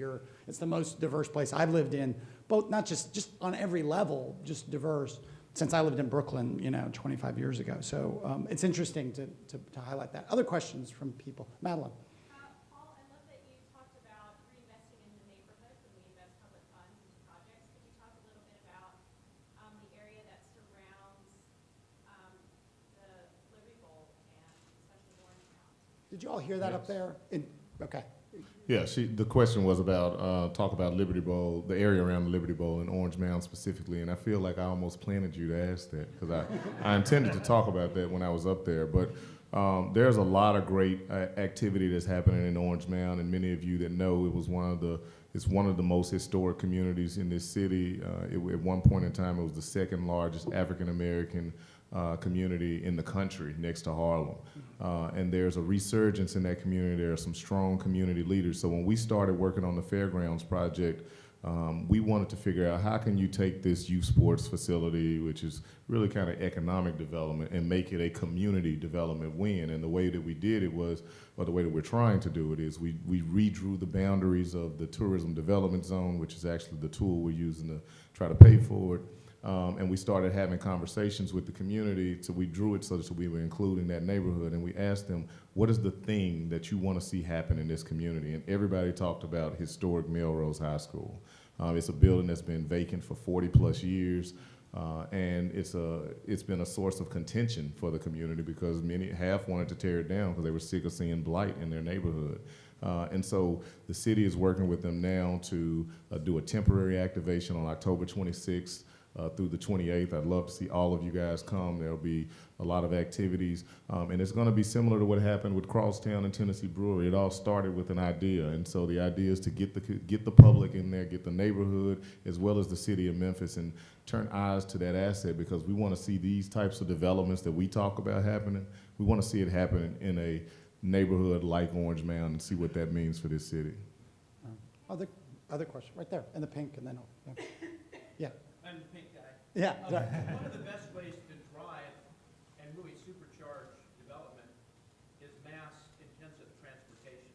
it's the most diverse place I've lived in, both not just on every level, just diverse, since I lived in Brooklyn, 25 years ago. So it's interesting to highlight that. Other questions from people? Madeline. Paul, I love that you talked about reinvesting in the neighborhood when we invest public funds into projects. Could you talk a little bit about the area that surrounds the Liberty Bowl and especially Orange County? Did you all hear that up there? Okay. Yeah, the question was about, talk about Liberty Bowl, the area around the Liberty Bowl and Orange Mound specifically, and I feel like I almost planted you to ask that, because I intended to talk about that when I was up there, but there's a lot of great activity that's happening in Orange Mound, and many of you that know, it's one of the most historic communities in this city. At one point in time, it was the second largest African-American community in the country, next to Harlem. And there's a resurgence in that community. There are some strong community leaders. So when we started working on the Fairgrounds project, we wanted to figure out how can you take this youth sports facility, which is really kind of economic development, and make it a community development win. And the way that we did it was, or the way that we're trying to do it is, we redrew the boundaries of the tourism development zone, which is actually the tool we're using to try to pay for it. And we started having conversations with the community, so we drew it so that we were including that neighborhood, and we asked them, what is the thing that you want to see happen in this community? And everybody talked about historic Melrose High School. It's a building that's been vacant for 40+ years, and it's been a source of contention for the community because half wanted to tear it down because they were sick of seeing blight in their neighborhood. And so the city is working with them now to do a temporary activation on October 26th through the 28th. I'd love to see all of you guys come. There'll be a lot of activities. And it's going to be similar to what happened with Crosstown and Tennessee Brewery. It all started with an idea. And so the idea is to get the public in there, get the neighborhood, as well as the city of Memphis, and turn eyes to that asset, because we want to see these types of developments that we talk about happening. We want to see it happen in a neighborhood like Orange Mound and see what that means for this city. Other question, right there, in the pink, and then, yeah. I'm the pink guy. Yeah, sorry. One of the best ways to drive and really supercharge development is mass-intensive transportation,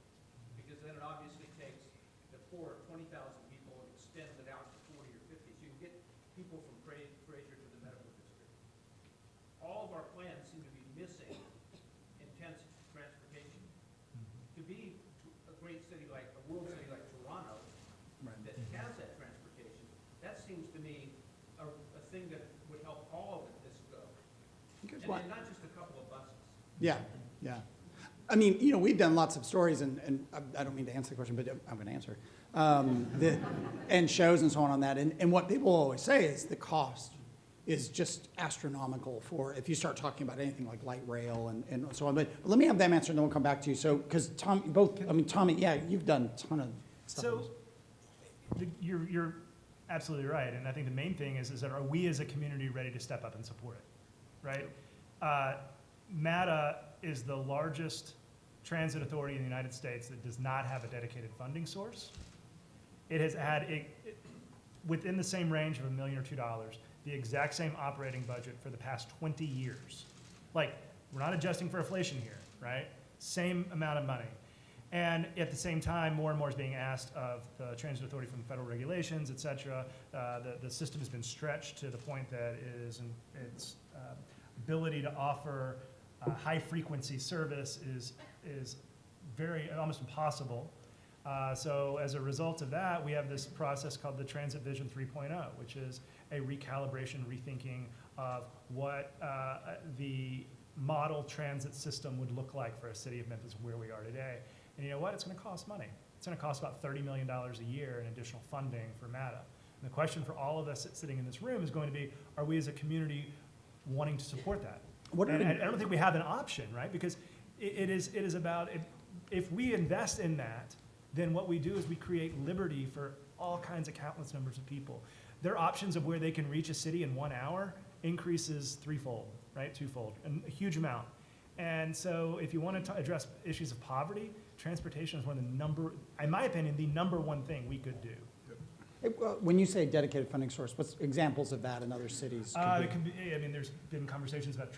because then it obviously takes the core of 20,000 people and extends it out to 40 or 50. So you can get people from Fraser to the medical district. All of our plans seem to be missing intense transportation. To be a great city like, a world city like Toronto, that has that transportation, that seems to me a thing that would help all of this go. And not just a couple of buses. Yeah, yeah. I mean, you know, we've done lots of stories, and I don't mean to answer the question, but I'm going to answer. And shows and so on that. And what people always say is the cost is just astronomical for, if you start talking about anything like light rail and so on. But let me have them answer, and then we'll come back to you. So, because Tommy, yeah, you've done a ton of stuff. on this. You're absolutely right, and I think the main thing is that are we as a community ready to step up and support it, right? MATA is the largest transit authority in the United States that does not have a dedicated funding source. It has had, within the same range of $1 million or $2, the exact same operating budget for the past 20 years. Like, we're not adjusting for inflation here, right? Same amount of money. And at the same time, more and more is being asked of the Transit Authority from federal regulations, et cetera. The system has been stretched to the point that its ability to offer high-frequency service is very, almost impossible. So as a result of that, we have this process called the Transit Vision 3.0, which is a recalibration, rethinking of what the model transit system would look like for a city of Memphis where we are today. And you know what? It's going to cost money. It's going to cost about $30 million a year in additional funding for MATA. And the question for all of us sitting in this room is going to be, are we as a community wanting to support that? And I don't think we have an option, right? Because it is about, if we invest in that, then what we do is we create liberty for all kinds of countless numbers of people. Their options of where they can reach a city in 1 hour increases threefold, right? Twofold, and a huge amount. And so if you want to address issues of poverty, transportation is one of the in my opinion, the #1 thing we could do. When you say dedicated funding source, what's examples of that in other cities? It could be, I mean, there's been conversations about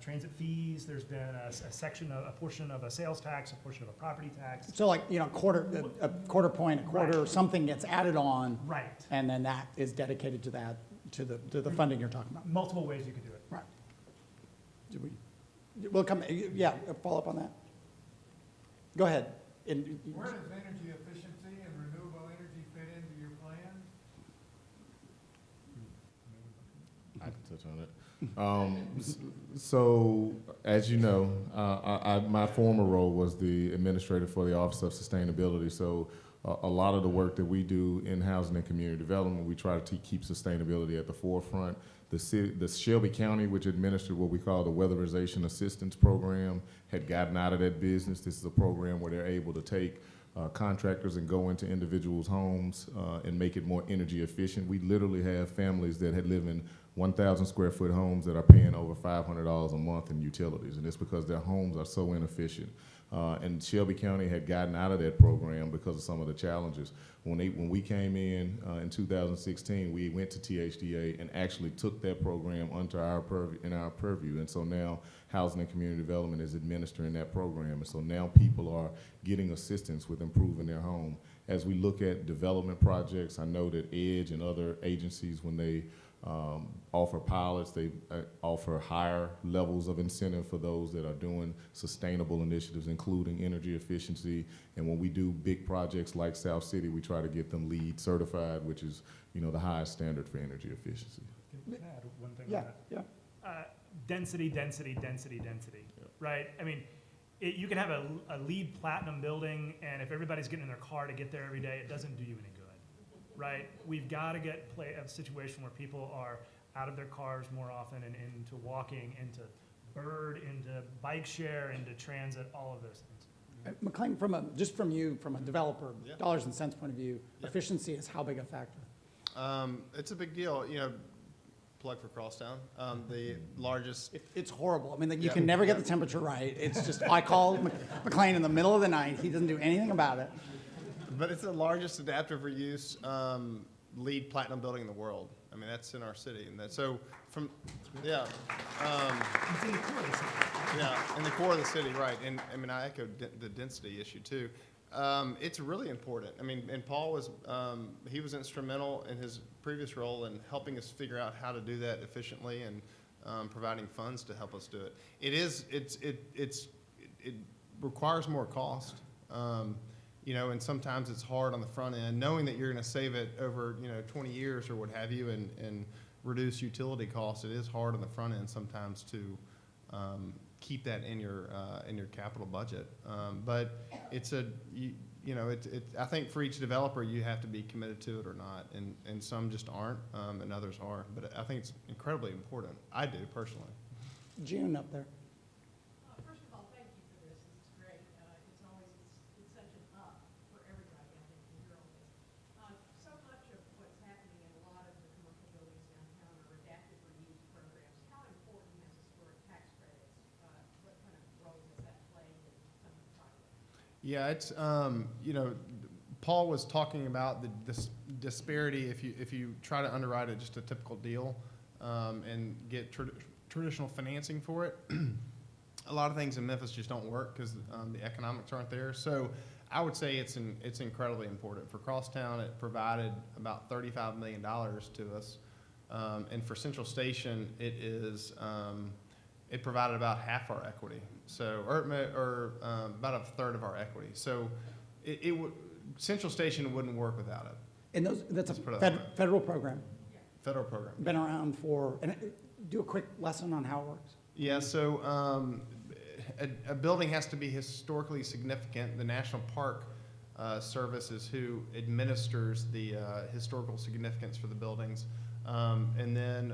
transit fees. There's been a portion of a sales tax, a portion of a property tax. So like, you know, a quarter point, Right. something gets added on. Right. And then that is dedicated to that, to the funding you're talking about. Multiple ways you could do it. Right. We'll come, yeah, follow up on that. Go ahead. Where does energy efficiency and renewable energy fit into your plan? I can touch on it. So, as you know, my former role was the administrator for the Office of Sustainability. So, a lot of the work that we do in housing and community development, we try to keep sustainability at the forefront. The Shelby County, which administered what we call the Weatherization Assistance Program, had gotten out of that business. This is a program where they're able to take contractors and go into individuals' homes and make it more energy efficient. We literally have families that had live in 1,000 square foot homes that are paying over $500 a month in utilities, and it's because their homes are so inefficient. And Shelby County had gotten out of that program because of some of the challenges. When we came in 2016, we went to THDA and actually took that program under our purview. And so now Housing and Community Development is administering that program. And so now people are getting assistance with improving their home as we look at development projects, I know that EDGE and other agencies, when they offer pilots, they offer higher levels of incentive for those that are doing sustainable initiatives, including energy efficiency. And when we do big projects like South City, we try to get them LEED certified, which is, you know, the highest standard for energy efficiency. Can I add one thing on Yeah, that? yeah. Density, right? I mean, you can have a LEED platinum building, and if everybody's getting in their car to get there every day, it doesn't do you any good, right? We've got to get a situation where people are out of their cars more often and into walking, into bird, into bike share, into transit, all of those things. McLean, just from you, from a developer, Yeah. dollars and cents point of view, Yeah. efficiency is how big a factor? It's a big deal, you know, plug for Crosstown, the largest, It's horrible. I mean, like, you Yeah. can never get the temperature right. It's just, I call McLean in the middle of the night. He doesn't do anything about it. but it's the largest adaptive reuse LEED platinum building in the world. I mean, that's in our city, and that, so from, yeah. It's in the core of the city. Yeah, in the core of the city, right. And I mean, I echo the density issue too. It's really important. I mean, and Paul was, he was instrumental in his previous role in helping us figure out how to do that efficiently and providing funds to help us do it. It requires more cost. You know, and sometimes it's hard on the front end, knowing that you're going to save it over, you know, 20 years or what have you, and reduce utility costs. It is hard on the front end sometimes to keep that in your capital budget. But it's you know, I think for each developer, you have to be committed to it or not, and some just aren't, and others are. But I think it's incredibly important. I do personally. June up there. First of all, thank you for this. This is great. It's such an up for everybody, I think, to hear all this. So much of what's happening in a lot of the commercial buildings downtown are adaptive reuse programs. How important has historic tax credits? What kind of role does that play in some of the projects? Yeah, it's you know, Paul was talking about the disparity if you try to underwrite just a typical deal and get traditional financing for it. A lot of things in Memphis just don't work because the economics aren't there. So I would say it's incredibly important. For Crosstown, it provided about $35 million to us, and for Central Station, it provided about half our equity. So or about a third of our equity. So it would Central Station wouldn't work without it. And that's a Let's put it that way. federal program. Federal program. Been around do a quick lesson on how it works. Yeah, so a building has to be historically significant. The National Park Service is who administers the historical significance for the buildings. And then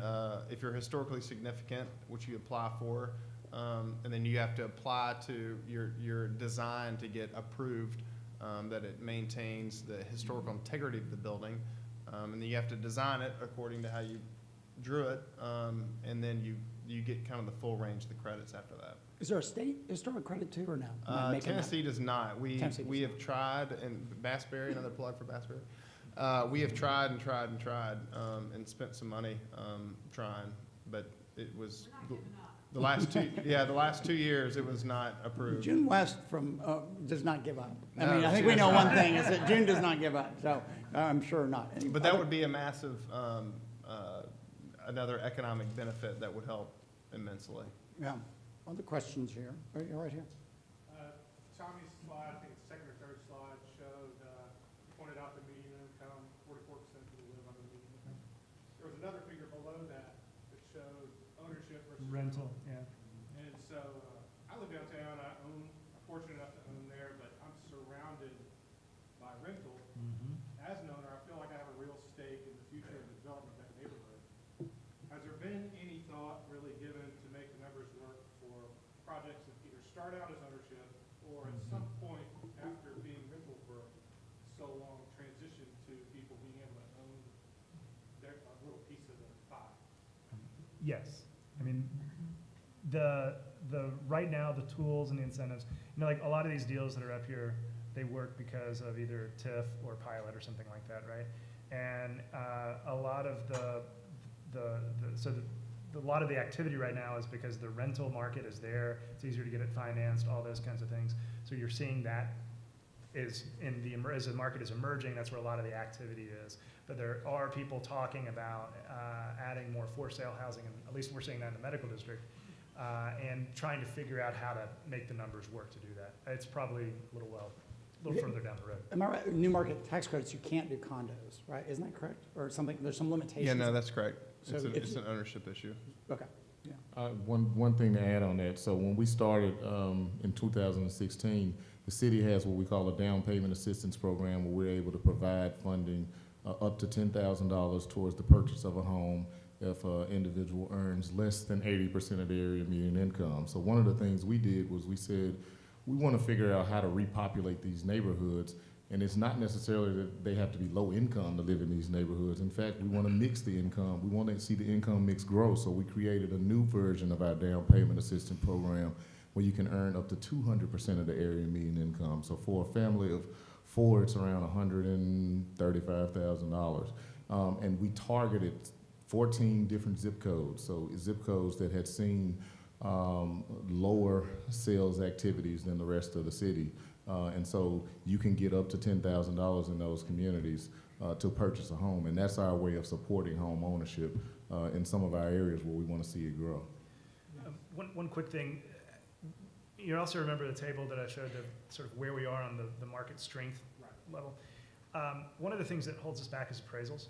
if you're historically significant, which you apply for, and then you have to apply to your design to get approved that it maintains the historical integrity of the building. And then you have to design it according to how you drew it, and then you get kind of the full range of the credits after that. Is there a state historic credit too, or no? Am I making that up? Tennessee does not. We have tried, and Bassberry, another plug for Bassberry. We have tried and spent some money trying, but it was the last two years it was not approved. June West does not give up. I No, mean, I think we know one thing, is that June does not give up, so I'm sure not. But that would be a massive, another economic benefit that would help immensely. Yeah. Other questions here? Right here. Tommy's slide, I think it's second or third slide, showed, pointed out the median income, 44% of people live under the median income. There was another figure below that showed ownership versus Rental, yeah. And so, I live downtown, I'm fortunate enough to own there, but I'm surrounded by rental. As an owner, I feel like I have a real stake in the future of the development of that neighborhood. Has there been any thought really given to make the numbers work for projects that either start out as ownership or at some point after being rental for so long, transition to people being able to own a little piece of the pie? Yes. I mean, the right now, the tools and the incentives, you know, like a lot of these deals that are up here, they work because of either TIF or pilot or something like that, right? And a lot of a lot of the activity right now is because the rental market is there. It's easier to get it financed, all those kinds of things. So you're seing that is as the market is emerging, that's where a lot of the activity is. But there are people talking about adding more for sale housing, and at least we're seeing that in the medical district, and trying to figure out how to make the numbers work to do that. It's probably a little further down the road. Am I right? New market tax credits, you can't do condos, right? Isn't that correct? Or something, there's some limitations? Yeah, no, that's correct. So It's an ownership issue. Okay, yeah. One thing to add on that, so when we started in 2016, the city has what we call a down payment assistance program where we're able to provide funding up to $10,000 towards the purchase of a home if an individual earns less than 80% of the area median income. So one of the things we did was we said, we want to figure out how to repopulate these neighborhoods, and it's not necessarily that they have to be low income to live in these neighborhoods. In fact, we want to mix the income. We want to see the income mix grow, so we created a new version of our down payment assistance program where you can earn up to 200% of the area median income. So for a family of 4, it's around $135,000. And we targeted 14 different zip codes, so zip codes that had seen lower sales activities than the rest of the city. And so you can get up to $10,000 in those communities to purchase a home, and that's our way of supporting home ownership in some of our areas where we want to see it grow. One quick thing, you also remember the table that I showed, the sort of where we are on the market strength level. One of the things that holds us back is appraisals,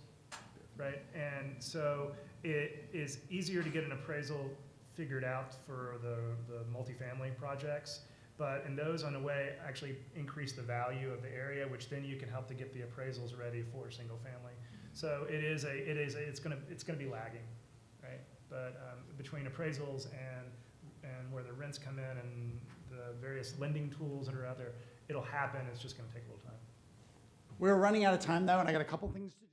right? And so it is easier to get an appraisal figured out for the multifamily projects, but in those, on the way, actually increase the value of the area, which then you can help to get the appraisals ready for single family. So it's gonna be lagging, right? But between appraisals and where the rents come in and the various lending tools that are out there, it'll happen. It's just gonna take a little time. We're running out of time though, and I got a couple things to do.